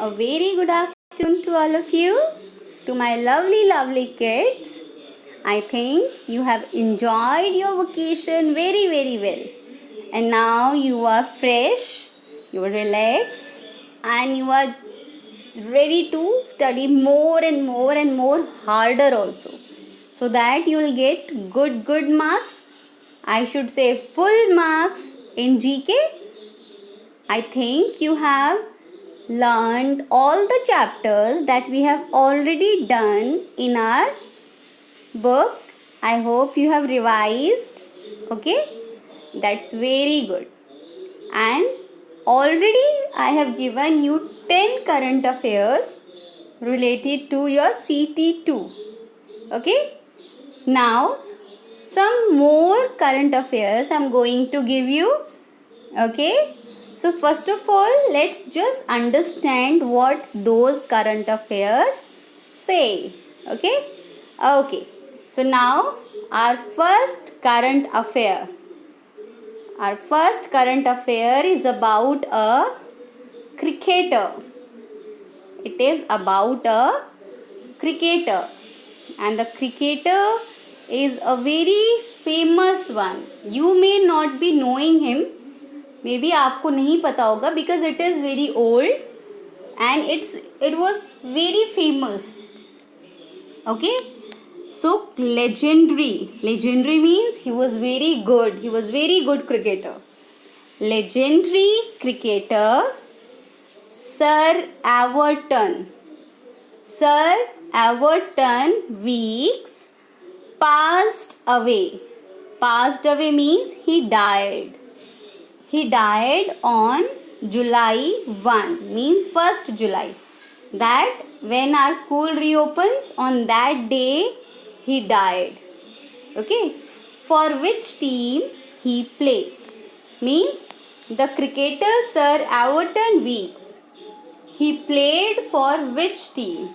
A very good afternoon to all of you, to my lovely kids. I think you have enjoyed your vacation very well. And now you are fresh, you are relaxed, and you are ready to study more and more harder also. So that you will get good marks. I should say full marks in GK. I think you have learned all the chapters that we have already done in our book. I hope you have revised. Okay, that's very good. And already I have given you 10 current affairs related to your CT2. Okay, now some more current affairs I'm going to give you. Okay, so first of all, let's just understand what those current affairs say. Okay, so now our first current affair is about a cricketer. It is about a cricketer, and the cricketer is a very famous one. You may not be knowing him, may be आपको नहीं पता होगा, because it is very old and it was very famous. Okay, so legendary means he was very good cricketer. Legendary cricketer Sir Everton Weekes passed away means he died. He died on July 1, means 1st July. That when our school reopens, on that day he died. Okay, for which team he played? Means the cricketer Sir Everton Weekes, he played for which team?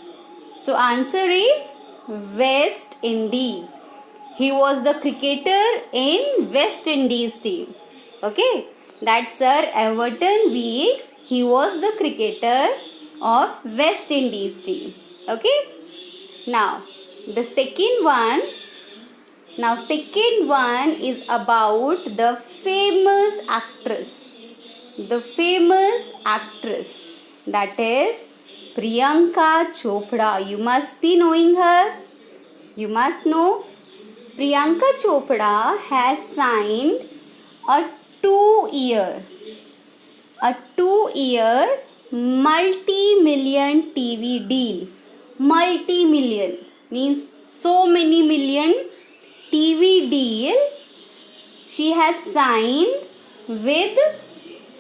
So answer is West Indies. He was the cricketer in West Indies team. Okay, that Sir Everton Weekes, he was the cricketer of West Indies team. Okay, now the second one is about the famous actress, that is Priyanka Chopra. You must be knowing her. You must know Priyanka Chopra has signed a 2-year multi-million TV deal. Multi-million means so many million TV deal she has signed with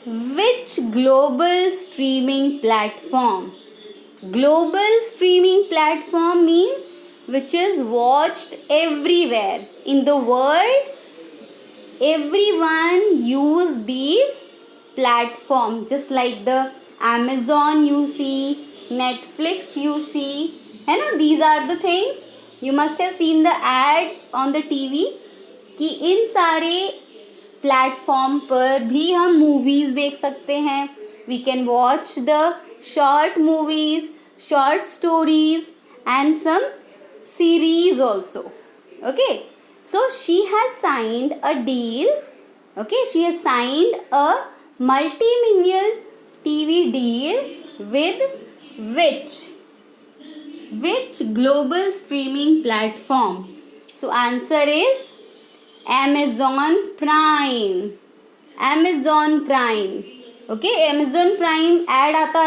which global streaming platform? Global streaming platform means which is watched everywhere in the world. Everyone use these platforms, just like the Amazon you see, Netflix you see. है ना, these are the things. You must have seen the ads on the TV कि इन सारे platform पर भी हम movies देख सकते हैं. We can watch the short movies, short stories and some series also. Okay, so she has signed a deal. Okay, she has signed a multi-million TV deal with which global streaming platform? So answer is Amazon Prime. Okay, Amazon Prime ad आता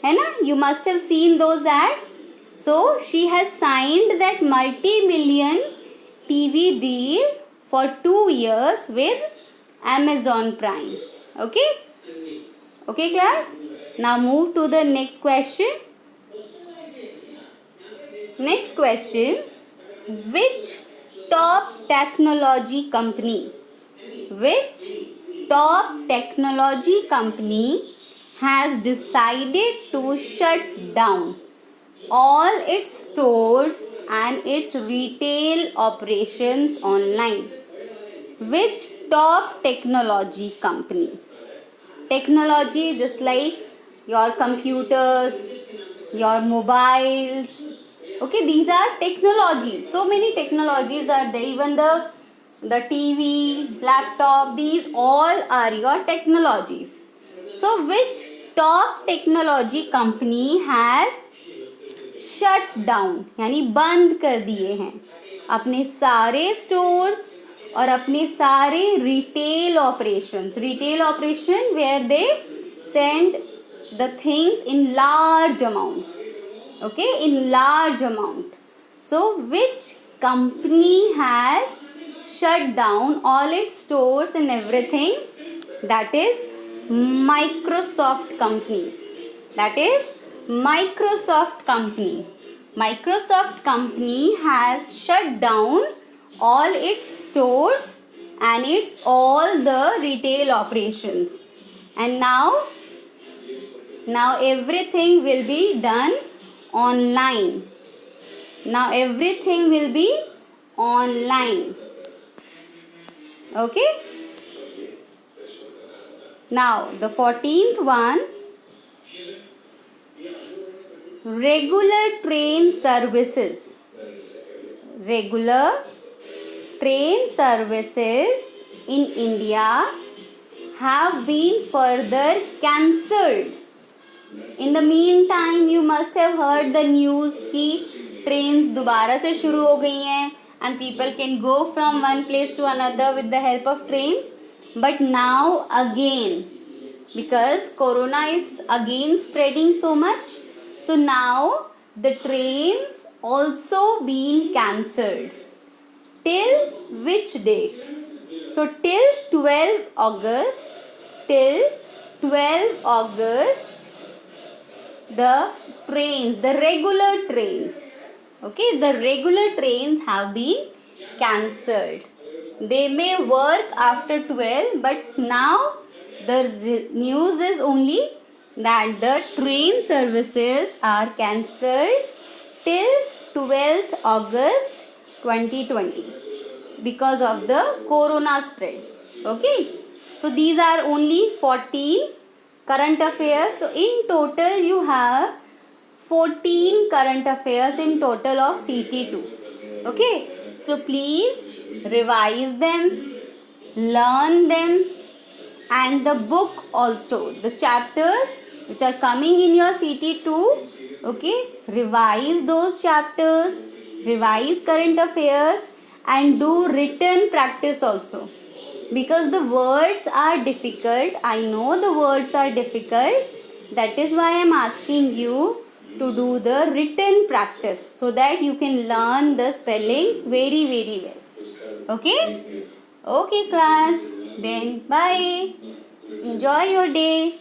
है ना, you must have seen those ads. So she has signed that multi-million TV deal for 2 years with Amazon Prime. Okay class, now move to the next question. Which top technology company has decided to shut down all its stores and its retail operations online? Which top technology company? Technology, just like your computers, your mobiles. Okay, these are technologies. So many technologies are there. Even the TV, laptop, these all are your technologies. So which top technology company has shut down यानी बंद कर दिए हैं अपने सारे stores और अपने सारे retail operation where they send the things in large amount in large amount. So which company has shut down all its stores and everything? That is Microsoft company. That is Microsoft company. Microsoft company has shut down all its stores and its all the retail operations. And now everything will be done online. Now everything will be online. Okay? Now the 14th one, regular train services. Regular train services in India have been further cancelled. In the meantime, you must have heard the news कि trains दोबारा से शुरू हो गई हैं and people can go from one place to another with the help of trains. But now again, because corona is again spreading so much, so now the trains also been cancelled. Till which date? So till 12 August, till 12 August, the trains, the regular trains, okay, the regular trains have been cancelled. They may work after 12, but now the news is only that the train services are cancelled till 12th August 2020 because of the corona spread. Okay, so these are only 14 current affairs. So in total you have 14 current affairs in total of CT2. Okay, so please revise them, learn them, and the book also, the chapters which are coming in your CT2. Okay, revise those chapters, revise current affairs, and do written practice also. Because the words are difficult, I know the words are difficult. That is why I am asking you to do the written practice so that you can learn the spellings very, very well. Okay? Okay, class. Then bye. Enjoy your day.